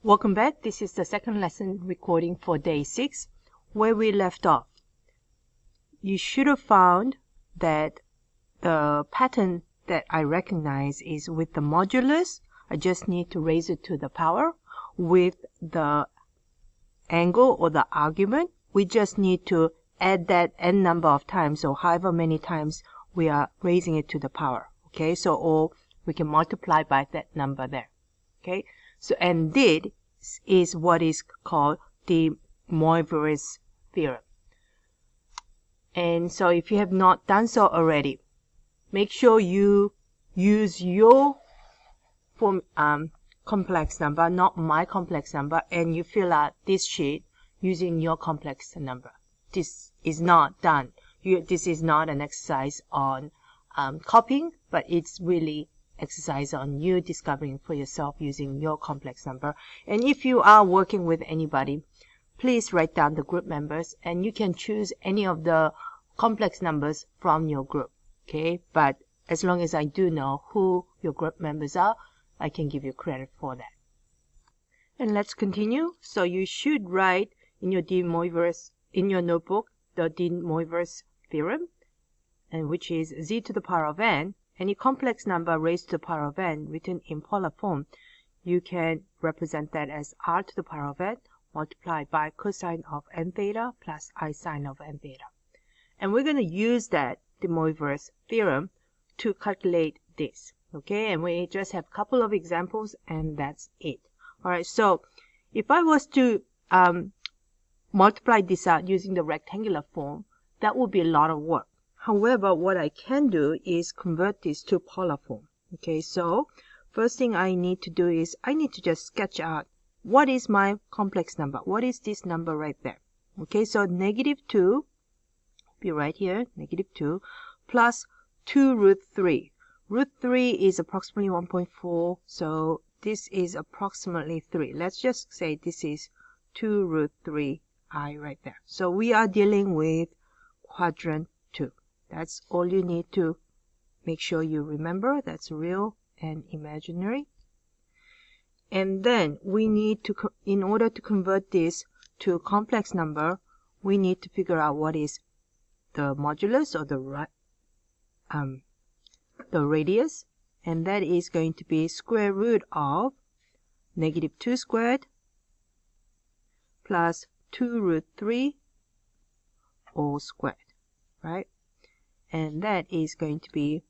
Welcome back. This is the second lesson recording for day 6, where we left off. You should have found that the pattern that I recognize is with the modulus. I just need to raise it to the power. With the angle or the argument, we just need to add that n number of times, or however many times we are raising it to the power. Okay, so or we can multiply by that number there. Okay, so and this is what is called the Moivers theorem. And so if you have not done so already, make sure you use your complex number, not my complex number, and you fill out this sheet using your complex number. This is not done. This is not an exercise on copying, but it's really exercise on you discovering for yourself using your complex number. And if you are working with anybody, please write down the group members, and you can choose any of the complex numbers from your group. Okay, but as long as I do know who your group members are, I can give you credit for that. And let's continue. So you should write in your in your notebook the de Moivers theorem, and which is z to the power of n. Any complex number raised to the power of n written in polar form, you can represent that as r to the power of n multiplied by cosine of n theta plus I sine of n theta. And we're going to use that de Moivers theorem to calculate this. Okay, and we just have a couple of examples, and that's it. All right, so if I was to multiply this out using the rectangular form, that would be a lot of work. However, what I can do is convert this to polar form. Okay, so first thing I need to do is I need to just sketch out what is my complex number. What is this number right there? Okay, so negative 2, be right here, negative 2, plus 2 root 3. Root 3 is approximately 1.4, so this is approximately 3. Let's just say this is 2 root 3i right there. So we are dealing with quadrant 2. That's all you need to make sure you remember. That's real and imaginary. And then we need to, in order to convert this to a complex number, we need to figure out what is the modulus or the radius, and that is going to be square root of negative 2 squared plus 2 root 3 all squared, right? And that is going to be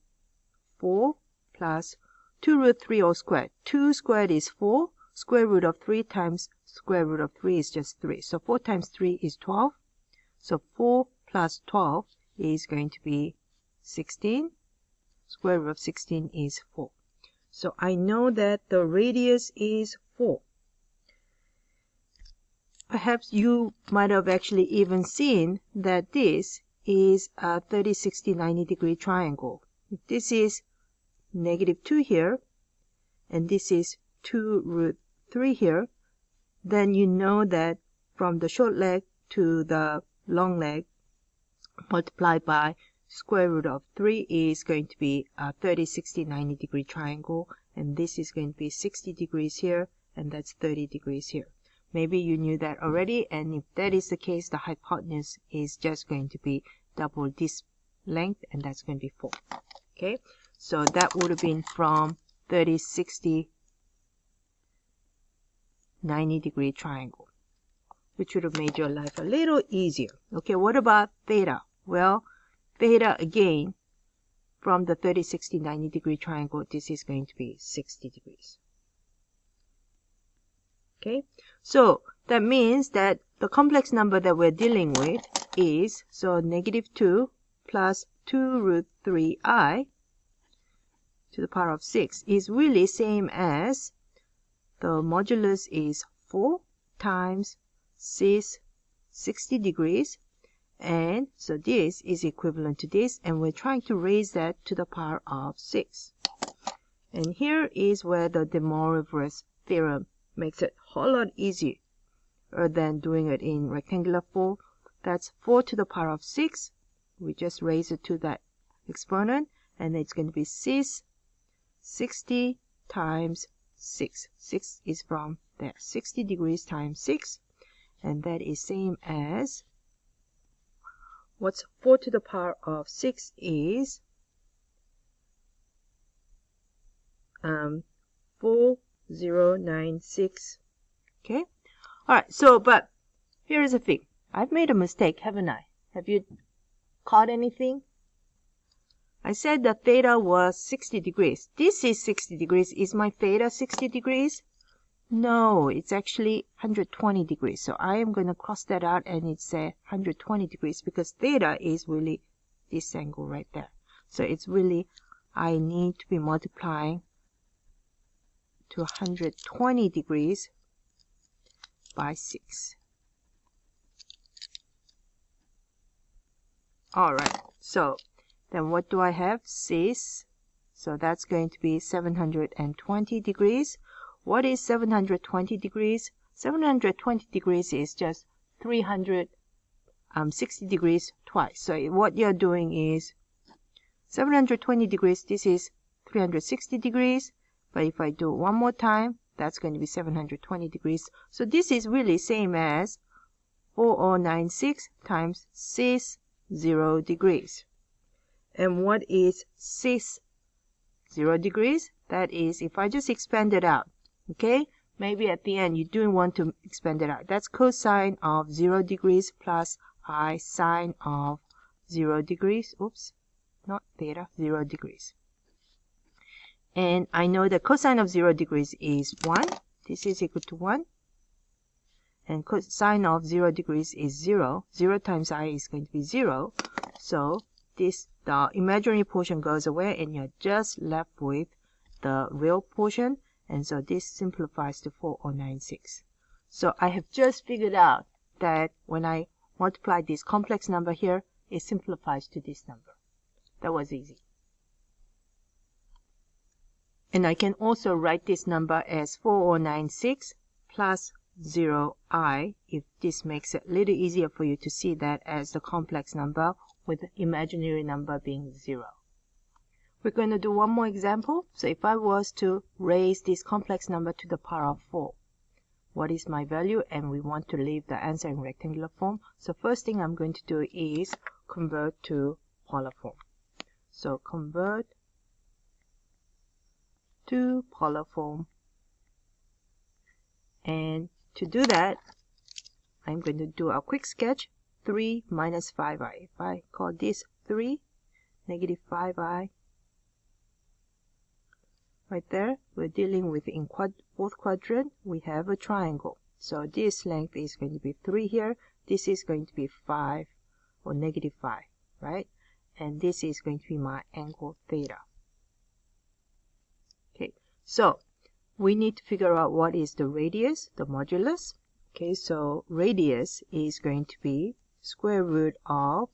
4 plus 2 root 3 all squared. 2 squared is 4. Square root of 3 times square root of 3 is just 3. So 4 times 3 is 12. So 4 plus 12 is going to be 16. Square root of 16 is 4. So I know that the radius is 4. Perhaps you might have actually even seen that this is a 30, 60, 90 degree triangle. If this is negative 2 here, and this is 2 root 3 here, then you know that from the short leg to the long leg multiplied by square root of 3 is going to be a 30, 60, 90 degree triangle, and this is going to be 60 degrees here, and that's 30 degrees here. Maybe you knew that already, and if that is the case, the hypotenuse is just going to be double this length, and that's going to be 4. Okay, so that would have been from 30, 60, 90 degree triangle, which would have made your life a little easier. Okay, what about theta? Well, theta again, from the 30, 60, 90 degree triangle, this is going to be 60 degrees. Okay, so that means that the complex number that we're dealing with is, so negative 2 plus 2 root 3i to the power of 6 is really same as the modulus is 4 times cis 60 degrees, and so this is equivalent to this, and we're trying to raise that to the power of 6. And here is where the de Moivers theorem makes it a whole lot easier than doing it in rectangular form. That's 4 to the power of 6. We just raise it to that exponent, and it's going to be cis 60 times 6. 6 is from there. 60 degrees times 6. And that is same as, what's 4 to the power of 6 is 4096. Okay. All right. So, but here is the thing. I've made a mistake, haven't I? Have you caught anything? I said that theta was 60 degrees. This is 60 degrees. Is my theta 60 degrees? No, it's actually 120 degrees. So I am going to cross that out and it's 120 degrees because theta is really this angle right there. So it's really, I need to be multiplying to 120 degrees by 6. Alright, so then what do I have? Cis. So that's going to be 720 degrees. What is 720 degrees? 720 degrees is just 360 degrees twice. So what you're doing is 720 degrees, this is 360 degrees. But if I do one more time, that's going to be 720 degrees. So this is really same as 4096 times cis 0 degrees. And what is cis 0 degrees? That is, if I just expand it out, okay? Maybe at the end you do want to expand it out. That's cosine of 0 degrees plus I sine of 0 degrees. Oops, not theta, 0 degrees. And I know the cosine of 0 degrees is 1. This is equal to 1. And cosine of 0 degrees is 0. 0 times I is going to be 0. So this, the imaginary portion goes away and you're just left with the real portion. And so this simplifies to 4096. So I have just figured out that when I multiply this complex number here, it simplifies to this number. That was easy. And I can also write this number as 4096 plus 0i, if this makes it a little easier for you to see that as the complex number with the imaginary number being 0. We're going to do one more example. So if I was to raise this complex number to the power of 4, what is my value? And we want to leave the answer in rectangular form. So first thing I'm going to do is convert to polar form. So convert to polar form. And to do that, I'm going to do a quick sketch. 3 minus 5i. If I call this 3, negative 5i. Right there, we're dealing with in fourth quadrant, we have a triangle. So this length is going to be 3 here. This is going to be 5 or negative 5, right? And this is going to be my angle theta. Okay, so we need to figure out what is the radius, the modulus. Okay, so radius is going to be square root of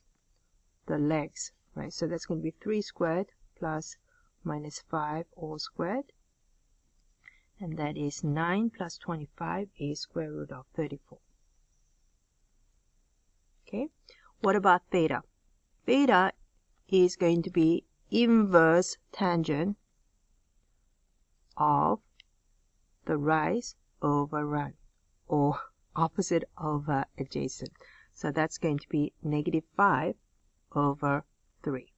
the legs, right? So that's going to be 3 squared plus minus 5 all squared. And that is 9 plus 25 is square root of 34. Okay, what about theta? Theta is going to be inverse tangent of the rise over run, or opposite over adjacent. So that's going to be negative 5 over 3.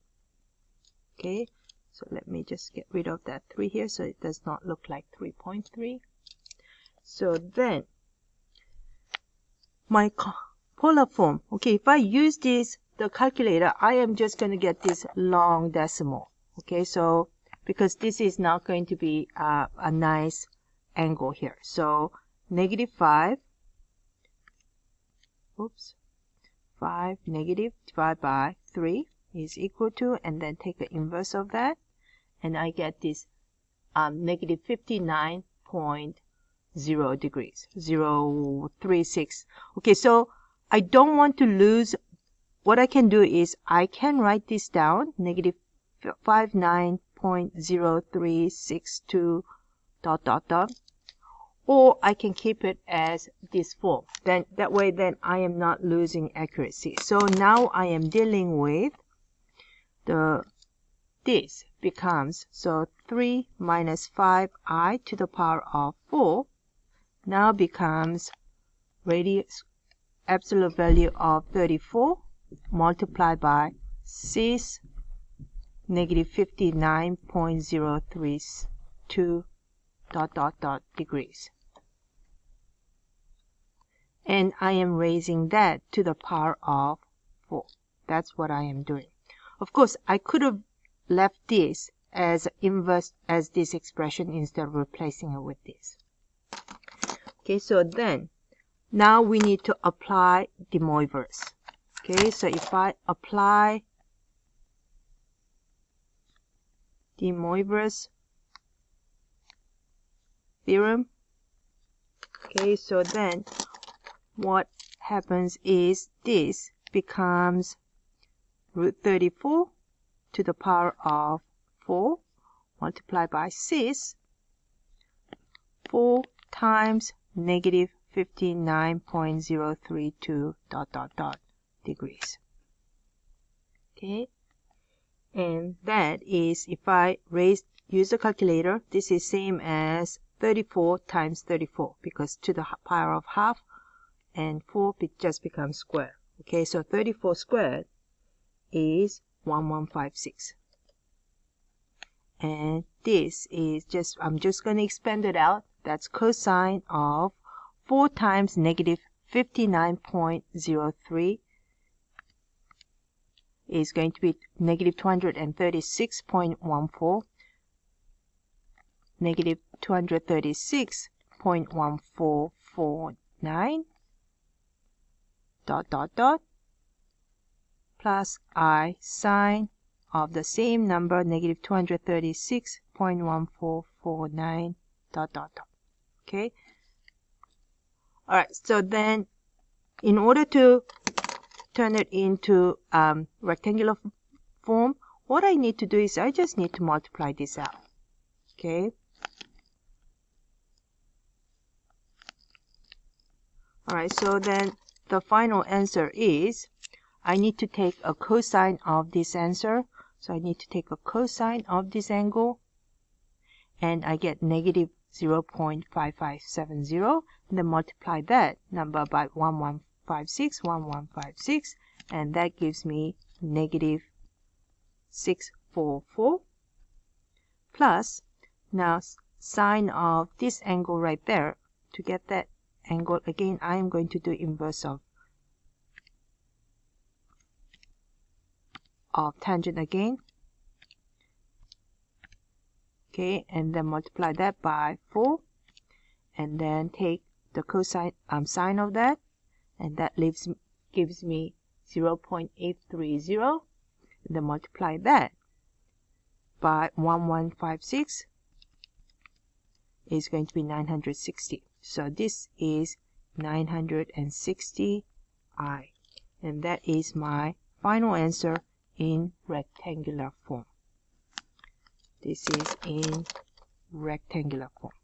Okay, so let me just get rid of that 3 here so it does not look like 3.3. So then, my polar form. Okay, if I use this, the calculator, I am just going to get this long decimal. Okay, so because this is not going to be a nice angle here. So negative 5, oops, 5 negative divided by 3 is equal to, and then take the inverse of that, and I get this negative 59.0 degrees, 036. Okay, so I don't want to lose. What I can do is I can write this down, negative 59.0362 ... or I can keep it as this form. Then that way then I am not losing accuracy. So now I am dealing with this becomes, so 3 minus 5i to the power of 4 now becomes absolute value of 34 multiplied by 6 negative 59.032 ... degrees. And I am raising that to the power of 4. That's what I am doing. Of course, I could have left this as inverse as this expression instead of replacing it with this. Okay, so then now we need to apply the Moivers. Okay, so if I apply the Moivers theorem, okay, so then what happens is this becomes root 34 to the power of 4 multiplied by 6, 4 times negative 59.032 ... degrees. Okay, and that is, if I use the calculator, this is same as 34 times 34 because to the power of half, and 4 just becomes square. Okay, so 34 squared is 1156. And this is just, I'm just going to expand it out. That's cosine of 4 times negative 59.03 is going to be negative 236.14, negative 236.1449, ... plus I sine of the same number, negative 236.1449, ... Okay. All right. So then, in order to turn it into rectangular form, what I need to do is I just need to multiply this out. Okay. All right. So then the final answer is I need to take a cosine of this answer. So I need to take a cosine of this angle, and I get negative 0.5570, and then multiply that number by 1156, and that gives me negative 644, plus, now sine of this angle right there. To get that angle, again, I am going to do inverse of tangent again. Okay, and then multiply that by 4, and then take the cosine sine of that, and that gives me 0.830, and then multiply that by 1156 is going to be 960. So this is 960i, and that is my final answer in rectangular form. This is in rectangular form.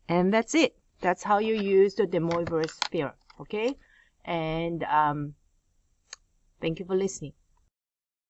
And that's it. That's how you use the Moivers theorem. Okay? And thank you for listening.